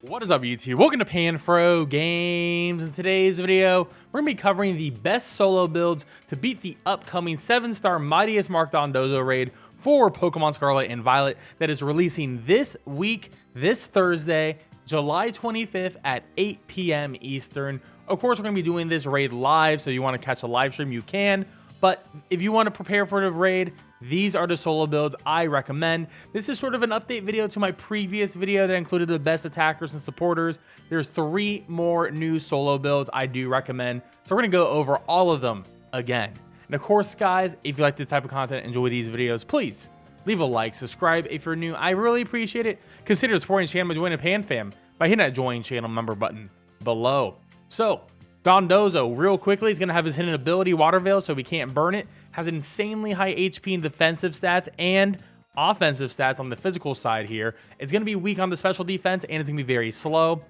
What is up, YouTube? Welcome to PanFro Games. In today's video, we're going to be covering the best solo builds to beat the upcoming 7-star mightiest Mark Dondozo raid for Pokemon Scarlet and Violet that is releasing this week, this Thursday, July 25th at 8 p.m. Eastern. Of course, we're going to be doing this raid live, so you want to catch the live stream, you can. But if you want to prepare for the raid, these are the solo builds I recommend. This is sort of an update video to my previous video that included the best attackers and supporters. There's 3 more new solo builds I do recommend. So we're going to go over all of them again. And of course, guys, if you like this type of content, enjoy these videos, please leave a like, subscribe if you're new. I really appreciate it. Consider supporting the channel by joining PanFam by hitting that join channel member button below. So, Dondozo, real quickly, is going to have his hidden ability, Water Veil, so we can't burn it. Has insanely high HP and defensive stats and offensive stats on the physical side here. It's going to be weak on the special defense, and it's going to be very slow.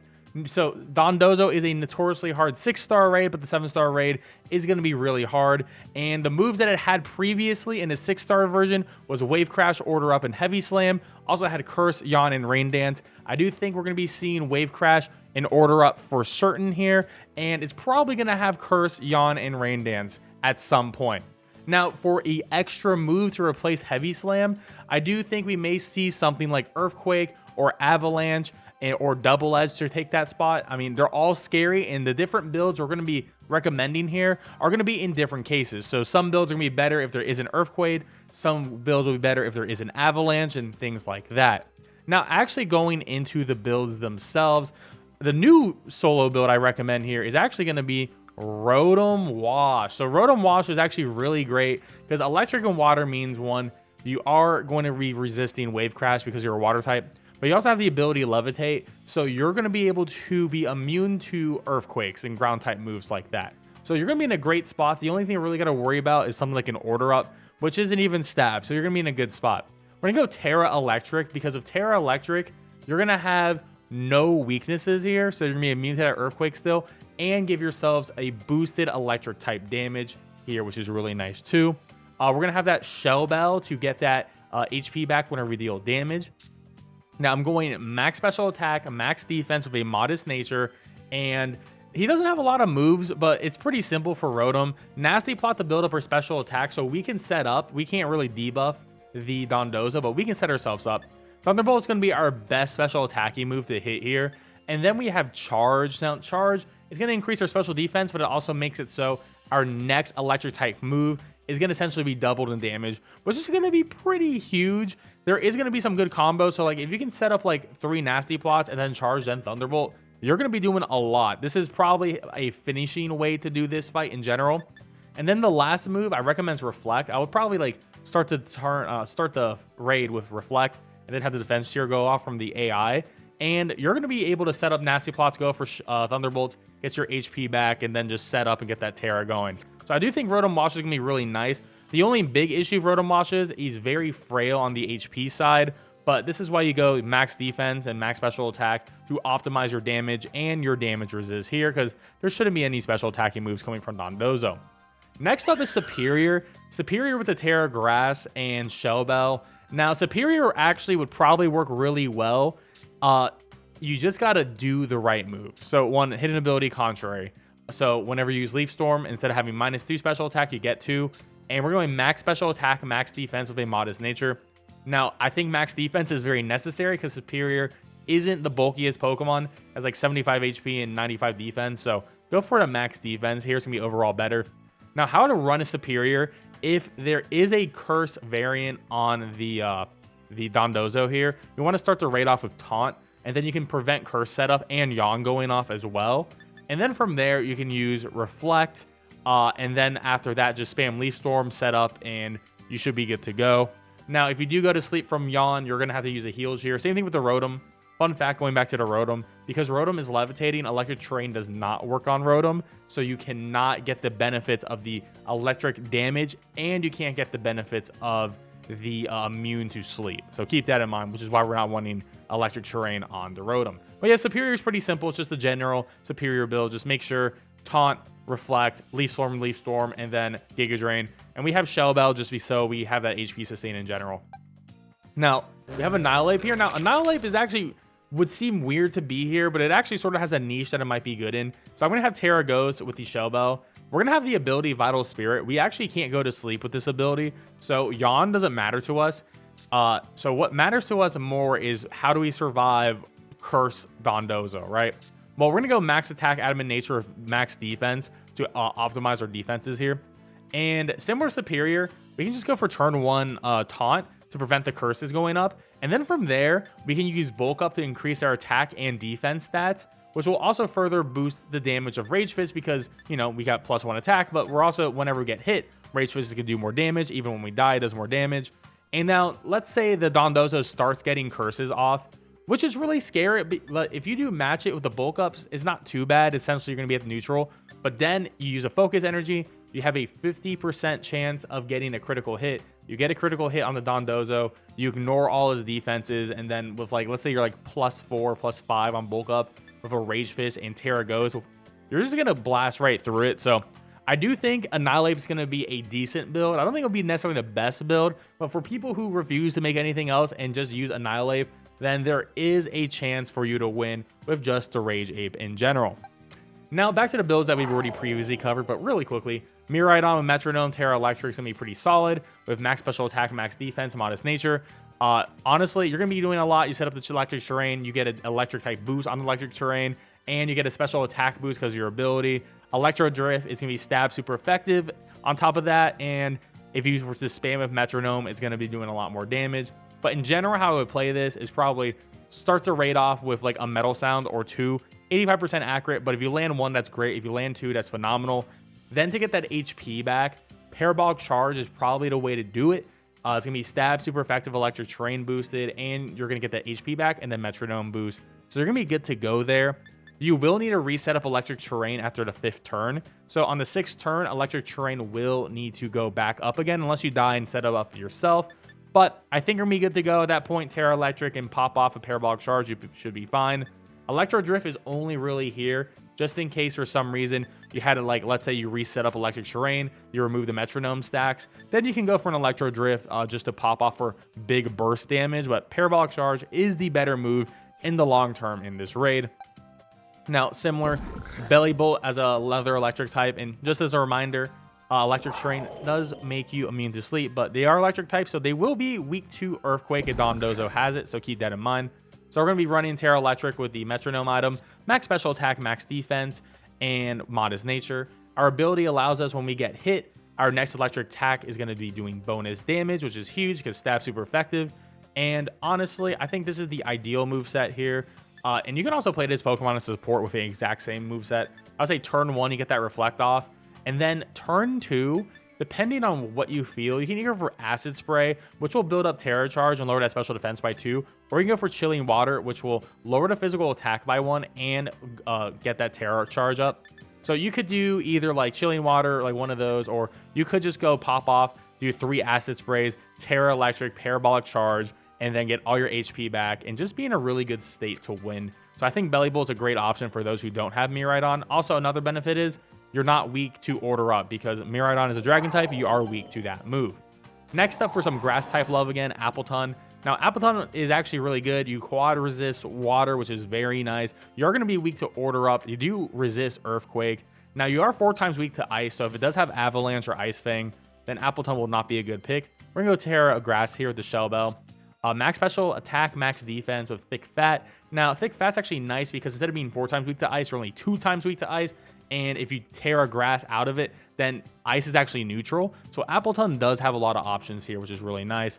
So Dondozo is a notoriously hard 6-star raid, but the 7-star raid is going to be really hard. And the moves that it had previously in the 6-star version was Wave Crash, Order Up, and Heavy Slam. Also had Curse, Yawn, and Rain Dance. I do think we're going to be seeing Wave Crash and Order Up for certain here, and it's probably going to have Curse, Yawn, and Rain Dance at some point. Now, for an extra move to replace Heavy Slam, I do think we may see something like Earthquake or Avalanche or Double Edge to take that spot. I mean, they're all scary, and the different builds we're going to be recommending here are going to be in different cases. So some builds are going to be better if there is an Earthquake, some builds will be better if there is an Avalanche, and things like that. Now, actually going into the builds themselves, the new solo build I recommend here is actually going to be Rotom Wash. So Rotom Wash is actually really great because electric and water means, one, you are going to be resisting Wave Crash because you're a water type, but you also have the ability to levitate, so you're going to be able to be immune to earthquakes and ground type moves like that. So you're going to be in a great spot. The only thing you really got to worry about is something like an Order Up, which isn't even stab, so you're going to be in a good spot. We're going to go Terra Electric because of Terra Electric, you're going to have no weaknesses here, so you're going to be immune to that earthquake still, and give yourselves a boosted electric type damage here, which is really nice too. We're going to have that Shell Bell to get that HP back whenever we deal damage. Now I'm going max special attack, max defense with a modest nature, and he doesn't have a lot of moves, but it's pretty simple for Rotom. Nasty Plot to build up our special attack, so we can set up. We can't really debuff the Dondozo, but we can set ourselves up. Thunderbolt is going to be our best special attacking move to hit here. And then we have Charge. Now, Charge is going to increase our special defense, but it also makes it so our next electric type move is going to essentially be doubled in damage, which is going to be pretty huge. There is going to be some good combos. So, like, if you can set up, like, 3 Nasty Plots and then Charge, then Thunderbolt, you're going to be doing a lot. This is probably a finishing way to do this fight in general. And then the last move I recommend is Reflect. I would probably, like, start the raid with Reflect, and then have the defense tier go off from the AI. And you're going to be able to set up Nasty Plots, go for Thunderbolts, get your HP back, and then just set up and get that Terra going. So I do think Rotom Wash is going to be really nice. The only big issue for Rotom Wash is he's very frail on the HP side, but this is why you go max defense and max special attack to optimize your damage and your damage resist here, because there shouldn't be any special attacking moves coming from Dondozo. Next up is Superior. Superior with the Terra Grass and Shell Bell. Now, Superior actually would probably work really well. You just got to do the right move. So, one, hidden ability contrary. So, whenever you use Leaf Storm, instead of having -3 special attack, you get 2. And we're going max special attack, max defense with a modest nature. Now, I think max defense is very necessary because Superior isn't the bulkiest Pokemon. Has like 75 HP and 95 defense. So, go for a max defense. Here, it's going to be overall better. Now, how to run a Superior, if there is a Curse variant on the Dondozo here, you want to start the raid off with Taunt, and then you can prevent Curse setup and Yawn going off as well. And then from there, you can use Reflect, and then after that, just spam Leaf Storm setup, and you should be good to go. Now, if you do go to sleep from Yawn, you're going to have to use a Heals here. Same thing with the Rotom. Fun fact, going back to the Rotom, because Rotom is levitating, Electric Terrain does not work on Rotom, so you cannot get the benefits of the electric damage, and you can't get the benefits of the immune to sleep. So keep that in mind, which is why we're not wanting Electric Terrain on the Rotom. But yeah, Superior is pretty simple. It's just the general Superior build. Just make sure Taunt, Reflect, Leaf Storm, and then Giga Drain. And we have Shell Bell just so we have that HP sustain in general. Now, we have Annihilate here. Now, Annihilate is actually would seem weird to be here, but it actually sort of has a niche that it might be good in. So I'm going to have Terra Ghost with the Shell Bell. We're going to have the ability Vital Spirit. We actually can't go to sleep with this ability, so Yawn doesn't matter to us. So what matters to us more is how do we survive Curse Dondozo, right? Well, we're going to go max attack, adamant nature, max defense to optimize our defenses here. And similar Superior, we can just go for turn 1 taunt to prevent the curses going up. And then from there, we can use bulk up to increase our attack and defense stats, which will also further boost the damage of Rage Fist because, you know, we got +1 attack, but we're also, whenever we get hit, Rage Fist is going to do more damage. Even when we die, it does more damage. And now, let's say the Dondozo starts getting curses off, which is really scary. But if you do match it with the bulk ups, it's not too bad. Essentially, you're going to be at the neutral. But then you use a focus energy, you have a 50% chance of getting a critical hit. You get a critical hit on the Dondozo, you ignore all his defenses, and then with, like, let's say you're like +4, +5 on bulk up with a Rage Fist and Terra Ghost, you're just gonna blast right through it. So I do think Annihilate is gonna be a decent build. I don't think it'll be necessarily the best build, but for people who refuse to make anything else and just use Annihilate, then there is a chance for you to win with just the Rage Ape in general. Now back to the builds that we've already previously covered, but really quickly, Miraidon with Metronome, Terra Electric is going to be pretty solid with max special attack, max defense, modest nature. Honestly, you're going to be doing a lot. You set up the electric terrain, you get an electric type boost on the electric terrain, and you get a special attack boost because of your ability. Electro Drift is going to be stab super effective on top of that, and if you were to spam with Metronome, it's going to be doing a lot more damage. But in general, how I would play this is probably start the raid off with like a metal sound or two, 85% accurate, but if you land 1, that's great. If you land 2, that's phenomenal. Then to get that HP back, Parabolic Charge is probably the way to do it. It's going to be stab, super effective, electric terrain boosted, and you're going to get that HP back and then metronome boost. So you're going to be good to go there. You will need to reset up electric terrain after the 5th turn. So on the 6th turn, electric terrain will need to go back up again unless you die and set it up yourself. But I think you're going to be good to go at that point. Terra Electric and pop off a Parabolic Charge, you should be fine. Electro Drift is only really here just in case for some reason you had to, like, let's say you reset up electric terrain, you remove the metronome stacks, then you can go for an Electro Drift just to pop off for big burst damage. But Parabolic Charge is the better move in the long term in this raid. Now, similar, Belly Bolt as a leather electric type, and just as a reminder, electric terrain does make you immune to sleep, but they are electric types, so they will be weak to Earthquake if Dondozo has it, so keep that in mind. So we're going to be running Terra Electric with the Metronome item, max special attack, max defense, and modest nature. Our ability allows us when we get hit, our next electric attack is going to be doing bonus damage, which is huge because stab's super effective. And honestly, I think this is the ideal moveset here. And you can also play this Pokemon as support with the exact same moveset. I would say turn 1, you get that Reflect off. And then turn 2, depending on what you feel, you can either go for Acid Spray, which will build up Terror Charge and lower that special defense by 2, or you can go for Chilling Water, which will lower the physical attack by 1 and get that Terror Charge up. So you could do either like Chilling Water, like one of those, or you could just go pop off, do 3 Acid Sprays, Terra Electric, Parabolic Charge, and then get all your HP back and just be in a really good state to win. So I think Belly Bolt is a great option for those who don't have Miraidon. Also, another benefit is you're not weak to Order Up because Miraidon is a dragon type, you are weak to that move. Next up for some grass type love again, Appleton. Now, Appleton is actually really good. You quad resist water, which is very nice. You're going to be weak to Order Up. You do resist Earthquake. Now, you are 4 times weak to Ice, so if it does have Avalanche or Ice Fang, then Appleton will not be a good pick. We're going to go Terra Grass here with the Shell Bell. Max special attack, max defense with Thick Fat. Now, Thick Fat's actually nice because instead of being 4 times weak to Ice, you're only 2 times weak to Ice. And if you Terra Grass out of it, then Ice is actually neutral. So Appleton does have a lot of options here, which is really nice.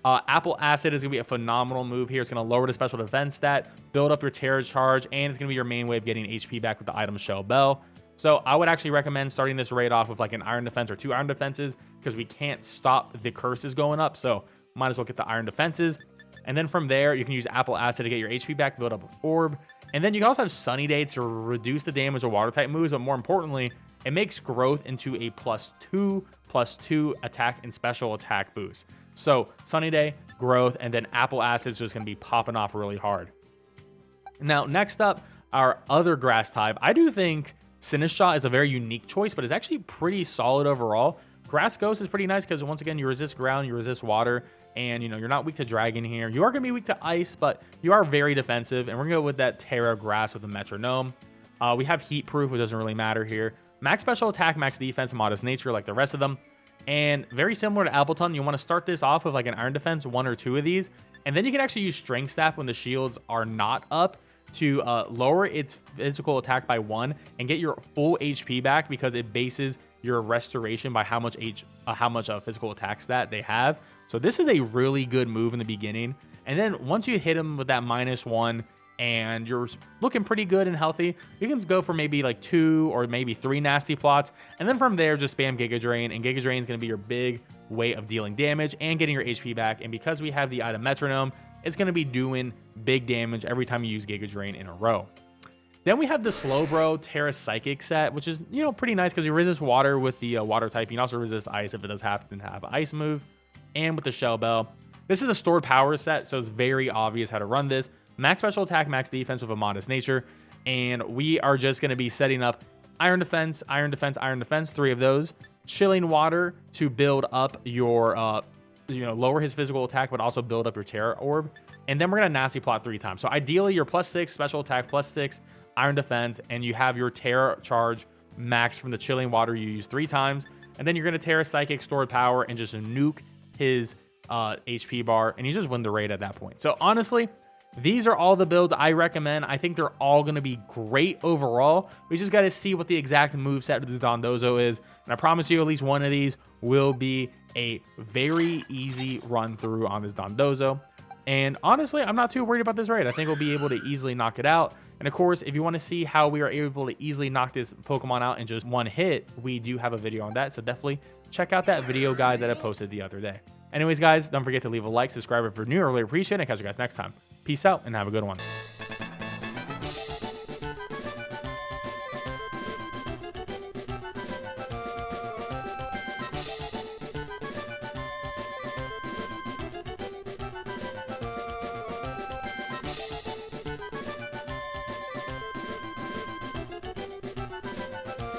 Apple Acid is going to be a phenomenal move here. It's going to lower the special defense stat, build up your Terra Charge, and it's going to be your main way of getting HP back with the item Shell Bell. So I would actually recommend starting this raid off with like an Iron Defense or 2 Iron Defenses because we can't stop the curses going up. So might as well get the Iron Defenses. And then from there, you can use Apple Acid to get your HP back, build up an Orb. And then you can also have Sunny Day to reduce the damage of water type moves. But more importantly, it makes growth into a +2/+2 attack and special attack boost. So Sunny Day, growth, and then Apple Acid is just going to be popping off really hard. Now, next up, our other grass type. I do think Sinistcha is a very unique choice, but it's actually pretty solid overall. Grass Ghost is pretty nice because once again, you resist ground, you resist water. And, you know, you're not weak to dragon here. You are going to be weak to ice, but you are very defensive. And we're going to go with that Terra Grass with the metronome. We have heat proof, which doesn't really matter here. Max special attack, max defense, modest nature like the rest of them. And very similar to Appleton, you want to start this off with like an iron defense, 1 or 2 of these. And then you can actually use strength staff when the shields are not up to lower its physical attack by 1 and get your full HP back, because it bases your restoration by how much physical attack stat they have. So this is a really good move in the beginning. And then once you hit them with that -1 and you're looking pretty good and healthy, you can go for maybe like 2 or maybe 3 nasty plots. And then from there, just spam Giga Drain. And Giga Drain is going to be your big way of dealing damage and getting your HP back. And because we have the item metronome, it's going to be doing big damage every time you use Giga Drain in a row. Then we have the Slowbro Terra Psychic set, which is, you know, pretty nice because you resist water with the water type. You can also resist ice if it does happen to have an ice move. And with the Shell Bell. This is a stored power set, so it's very obvious how to run this. Max special attack, max defense with a modest nature. And we are just going to be setting up Iron Defense, Iron Defense, Iron Defense, 3 of those. Chilling Water to build up your, lower his physical attack, but also build up your Terra Orb. And then we're going to Nasty Plot 3 times. So ideally, your +6 special attack, +6 Iron Defense, and you have your Terra Charge max from the Chilling Water you use 3 times. And then you're going to Terra Psychic Stored Power and just nuke his HP bar, and you just win the raid at that point. So honestly, these are all the builds I recommend. I think they're all going to be great overall. We just got to see what the exact moveset of the Dondozo is. And I promise you at least one of these will be a very easy run through on this Dondozo. And honestly, I'm not too worried about this raid. I think we'll be able to easily knock it out. And of course, if you want to see how we are able to easily knock this Pokemon out in just 1 hit, we do have a video on that. So definitely check out that video guide that I posted the other day. Anyways, guys, don't forget to leave a like, subscribe if you're new. I really appreciate it. Catch you guys next time. Peace out and have a good one.